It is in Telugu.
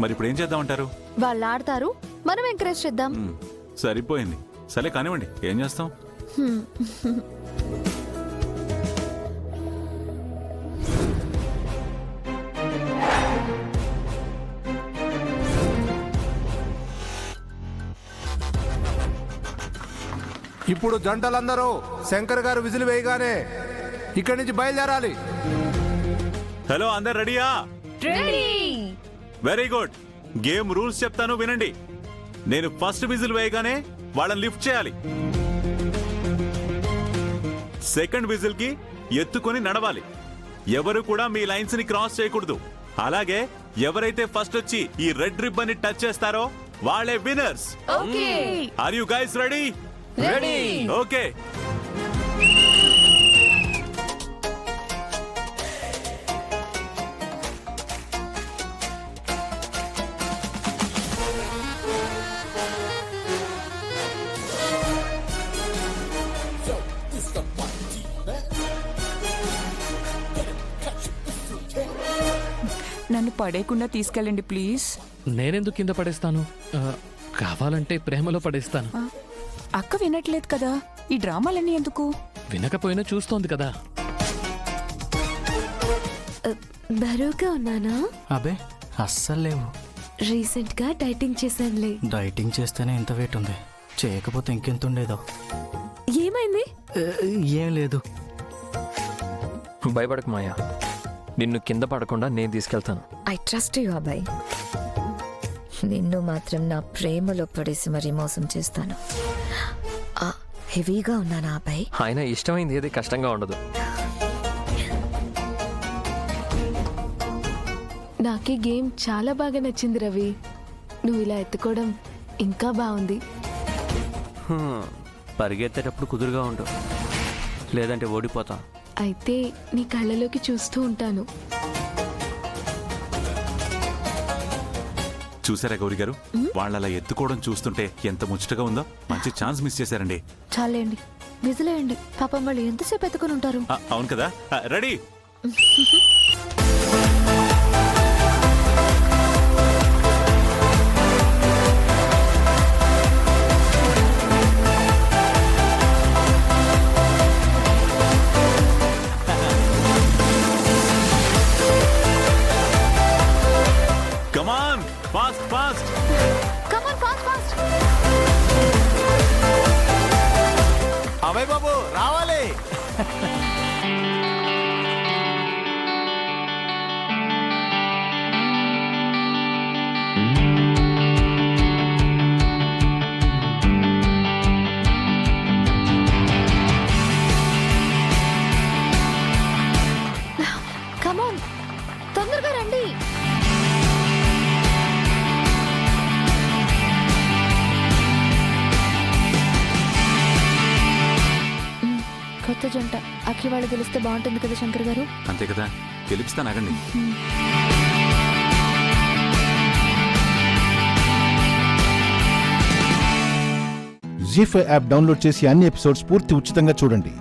మరి ఇప్పుడు ఏం చేద్దామంటారు? వాళ్ళు ఆడతారు, మనం ఎంకరేజ్ చేద్దాం. సరిపోయింది. సరే కానివ్వండి, ఏం చేస్తాం? హ్మ్. ఇప్పుడు జంటలందరూ శంకర్ గారు విజిల్ వేయగానే ఇక్కడి నుంచి బయలుదేరాలి. హలో, అందరు రెడీయా? Very good. గేమ్ రూల్స్ చెప్తాను వినండి. నేను ఫస్ట్ విజిల్ వేయగానే వాళ్ళని లిఫ్ట్ చేయాలి. సెకండ్ విజిల్ కి ఎత్తుకొని నడవాలి. ఎవరు కూడా మీ లైన్స్ ని క్రాస్ చేయకూడదు. అలాగే ఎవరైతే ఫస్ట్ వచ్చి ఈ రెడ్ రిబ్బన్ ని టచ్ చేస్తారో వాళ్ళే winners. Are you guys ready? Ready. Okay. నన్ను పడేయకుండా తీసుకెళ్ళండి ప్లీజ్. నేనెందుకు కింద పడేస్తాను? కావాలంటే ప్రేమలో పడేస్తాను. అక్క వినట్లేదు కదా, ఈ డ్రామాలన్నీ ఎందుకు? వినకపోయినా చూస్తోంది కదా. బరువుగా ఉన్నానా? అబే అస్సలు లేవు. రీసెంట్ గా డైటింగ్ చేశానులే. డైటింగ్ చేస్తేనే ఇంత వెయిట్ ఉంది, చేయకపోతే ఇంకెంత ఉండేదో. ఏమైంది? ఏం లేదు. భయపడకు మాయా, నిన్ను కింద పడకుండా నేను తీసుకెళ్తాను. ఐ ట్రస్ట్ యూ అబ్బాయి. నిన్ను మాత్రం నా ప్రేమలో పడేసి మరీ మోసం చేస్తాను. హెవీగా ఉన్నానా అబ్బాయి? ఆయన ఇష్టమైంది ఏది కష్టంగా ఉండదు. నాకు ఈ గేమ్ చాలా బాగా నచ్చింది రవి. నువ్వు ఇలా ఎత్తుకోవడం ఇంకా బాగుంది. పరిగెత్తేటప్పుడు కుదురుగా ఉండు, లేదంటే ఓడిపోతా. అయితే నీ కళ్ళలోకి చూస్తూ ఉంటాను. చూసారా గౌరీ గారు, వాళ్ళ ఎత్తుకోవడం చూస్తుంటే ఎంత ముచ్చటగా ఉందో. మంచి ఛాన్స్ మిస్ చేశారండి. చాలేండి, విజిలేయండి. పాపం వాళ్ళు ఎంతసేపు ఎత్తుకొని ఉంటారు. అవును కదా. రెడీ? కమాన్, ఫాస్ట్ ఫాస్ట్. కమాన్, ఫాస్ట్ ఫాస్ట్. అభయ్ బాబు రావాలి. కమాన్, తొందరగా రండి. కొత్త జంట అఖి వాళ్ళు గెలిస్తే బాగుంటుంది కదా శంకర్ గారు. అంతే కదా, గెలిపిస్తానాగండి. జీ5 యాప్ డౌన్లోడ్ చేసి అన్ని ఎపిసోడ్స్ పూర్తి ఉచితంగా చూడండి.